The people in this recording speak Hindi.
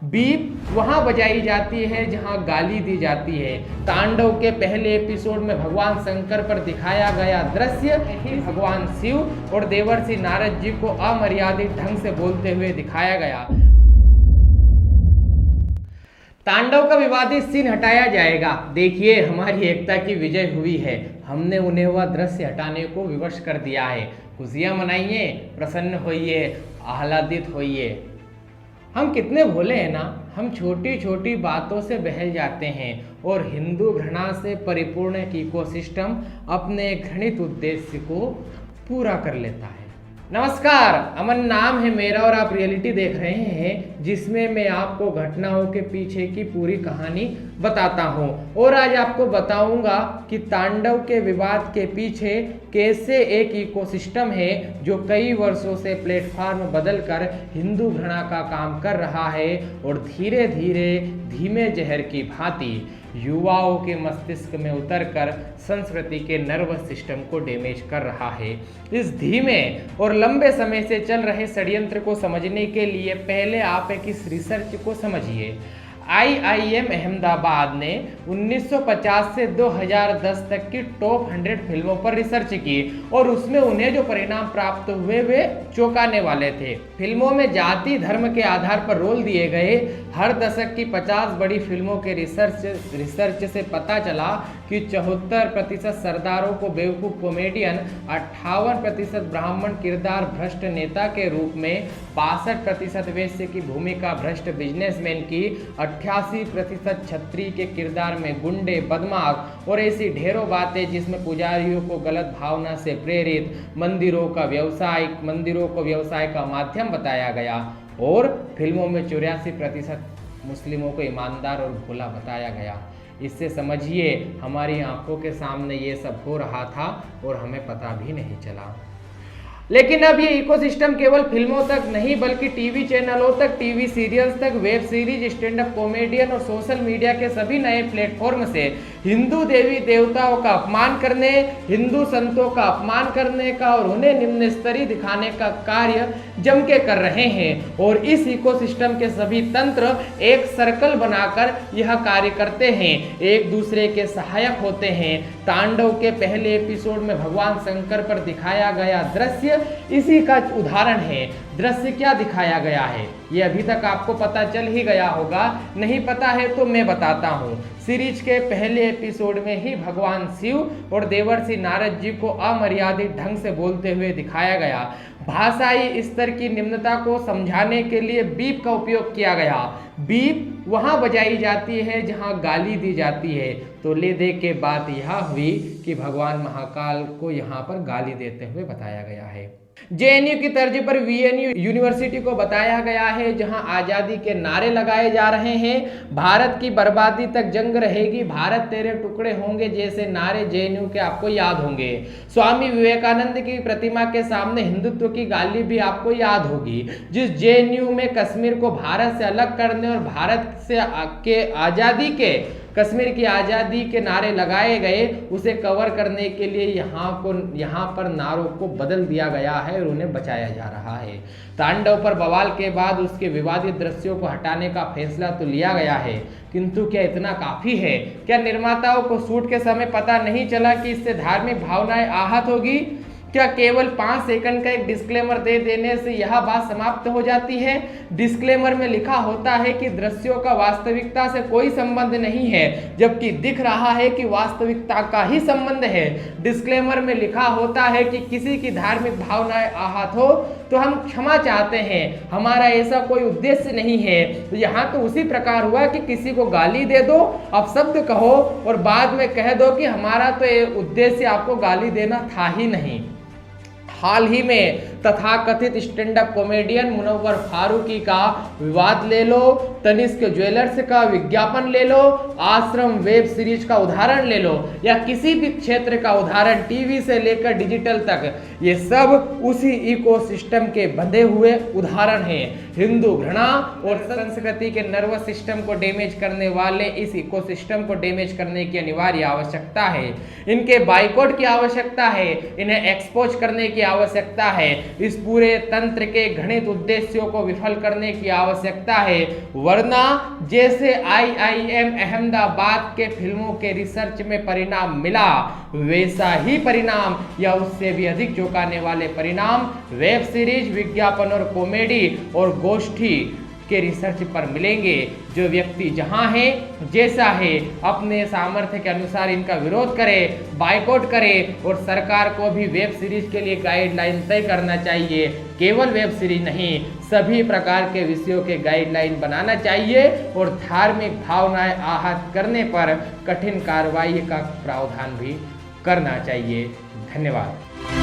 बीप वहां बजाई जाती है जहां गाली दी जाती है। तांडव के पहले एपिसोड में भगवान शंकर पर दिखाया गया दृश्य ही भगवान शिव और देवर्षि नारद जी को अमर्यादित ढंग से बोलते हुए दिखाया गया। तांडव का विवादित सीन हटाया जाएगा। देखिए, हमारी एकता की विजय हुई है। हमने उन्हें वह दृश्य हटाने को विवश कर दिया है। खुशियां मनाइए, प्रसन्न होइए, आह्लादित होइए। हम कितने भोले हैं ना, हम छोटी छोटी बातों से बहल जाते हैं और हिंदू घृणा से परिपूर्ण एक इकोसिस्टम अपने घृणित उद्देश्य को पूरा कर लेता है। नमस्कार, अमन नाम है मेरा और आप रियलिटी देख रहे हैं, जिसमें मैं आपको घटनाओं के पीछे की पूरी कहानी बताता हूं। और आज आपको बताऊंगा कि तांडव के विवाद के पीछे कैसे एक इकोसिस्टम है जो कई वर्षों से प्लेटफॉर्म बदलकर हिंदू घृणा का काम कर रहा है और धीरे धीरे धीमे जहर की भांति युवाओं के मस्तिष्क में उतरकर संस्कृति के नर्वस सिस्टम को डैमेज कर रहा है। इस धीमे और लंबे समय से चल रहे षड्यंत्र को समझने के लिए पहले आप एक इस रिसर्च को समझिए। IIM अहमदाबाद ने 1950 से 2010 तक की टॉप 100 फिल्मों पर रिसर्च की और उसमें उन्हें जो परिणाम प्राप्त हुए वे चौंकाने वाले थे। फिल्मों में जाति धर्म के आधार पर रोल दिए गए। हर दशक की 50 बड़ी फिल्मों के रिसर्च से पता चला कि 74% सरदारों को बेवकूफ़ कॉमेडियन, 58% ब्राह्मण किरदार भ्रष्ट नेता के रूप में, 62% वेश्य की भूमिका भ्रष्ट बिजनेसमैन की, 88% क्षत्रिय के किरदार में गुंडे, बदमाश और ऐसी ढेरों बातें जिसमें पुजारियों को गलत भावना से प्रेरित मंदिरों को व्यवसाय का माध्यम बताया गया और फिल्मों में 84% मुस्लिमों को ईमानदार और भोला बताया गया। इससे समझिए, हमारी आंखों के सामने ये सब हो रहा था और हमें पता भी नहीं चला। लेकिन अब ये इकोसिस्टम केवल फिल्मों तक नहीं बल्कि टीवी चैनलों तक, टीवी सीरियल्स तक, web series, stand up comedian और सोशल मीडिया के सभी नए प्लेटफॉर्म से हिंदू देवी देवताओं का अपमान करने, हिंदू संतों का अपमान करने का और उन्हें निम्न स्तरीय दिखाने का कार्य जम के कर रहे हैं। और इस इकोसिस्टम के सभी तंत्र एक सर्कल बनाकर यह कार्य करते हैं, एक दूसरे के सहायक होते हैं। तांडव के पहले एपिसोड में भगवान शंकर पर दिखाया गया दृश्य इसी का उदाहरण है। दृश्य क्या दिखाया गया है ये अभी तक आपको पता चल ही गया होगा, नहीं पता है तो मैं बताता हूँ। सीरीज के पहले एपिसोड में ही भगवान शिव और देवर्षि नारद जी को अमर्यादित ढंग से बोलते हुए दिखाया गया। भाषाई स्तर की निम्नता को समझाने के लिए बीप का उपयोग किया गया। बीप वहां बजाई जाती है जहां गाली दी जाती है। तो ले दे के बात यह हुई कि भगवान महाकाल को यहां पर गाली देते हुए बताया गया है। JNU की तर्ज पर VNU यूनिवर्सिटी को बताया गया है जहां आजादी के नारे लगाए जा रहे हैं। भारत की बर्बादी तक जंग रहेगी, भारत तेरे टुकड़े होंगे जैसे नारे JNU के आपको याद होंगे। स्वामी विवेकानंद की प्रतिमा के सामने हिंदुत्व की गाली भी आपको याद होगी। जिस JNU में कश्मीर को भारत से अलग करने और भारत से कश्मीर की आज़ादी के नारे लगाए गए, उसे कवर करने के लिए यहाँ पर नारों को बदल दिया गया है और उन्हें बचाया जा रहा है। तांडव पर बवाल के बाद उसके विवादित दृश्यों को हटाने का फैसला तो लिया गया है, किंतु क्या इतना काफी है? क्या निर्माताओं को शूट के समय पता नहीं चला कि इससे धार्मिक भावनाएं आहत होगी? क्या केवल 5 सेकंड का एक डिस्क्लेमर दे देने से यह बात समाप्त हो जाती है? डिस्क्लेमर में लिखा होता है कि दृश्यों का वास्तविकता से कोई संबंध नहीं है, जबकि दिख रहा है कि वास्तविकता का ही संबंध है। डिस्क्लेमर में लिखा होता है कि किसी की धार्मिक भावनाएं आहत हो तो हम क्षमा चाहते हैं, हमारा ऐसा कोई उद्देश्य नहीं है। तो यहाँ तो उसी प्रकार हुआ कि किसी को गाली दे दो, अब शब्द कहो और बाद में कह दो कि हमारा तो ये उद्देश्य आपको गाली देना था ही नहीं। हाल ही में तथाकथित stand up comedian Munawar Faruqui का विवाद ले लो, तनिष्क ज्वेलर्स का विज्ञापन ले लो, आश्रम वेब सीरीज का उदाहरण ले लो या किसी भी क्षेत्र का उदाहरण, टीवी से लेकर डिजिटल तक, ये सब उसी इकोसिस्टम के बंधे हुए उदाहरण हैं। हिंदू घृणा और संस्कृति के नर्वस सिस्टम को डैमेज करने वाले इस इकोसिस्टम को डैमेज करने की अनिवार्य आवश्यकता है। इनके बाइकआउट की आवश्यकता है, इन्हें एक्सपोज करने की आवश्यकता है। इस पूरे तंत्र के घृणित उद्देश्यों को विफल करने की आवश्यकता है, वरना जैसे IIM अहमदाबाद के फिल्मों के रिसर्च में परिणाम मिला, वैसा ही परिणाम या उससे भी अधिक चौंकाने वाले परिणाम वेब सीरीज, विज्ञापन और कॉमेडी और गोष्ठी के रिसर्च पर मिलेंगे। जो व्यक्ति जहां है, जैसा है, अपने सामर्थ्य के अनुसार इनका विरोध करे, बायकॉट करे और सरकार को भी वेब सीरीज के लिए गाइडलाइन तय करना चाहिए। केवल वेब सीरीज नहीं, सभी प्रकार के विषयों के गाइडलाइन बनाना चाहिए और धार्मिक भावनाएं आहत करने पर कठिन कार्रवाई का प्रावधान भी करना चाहिए। धन्यवाद।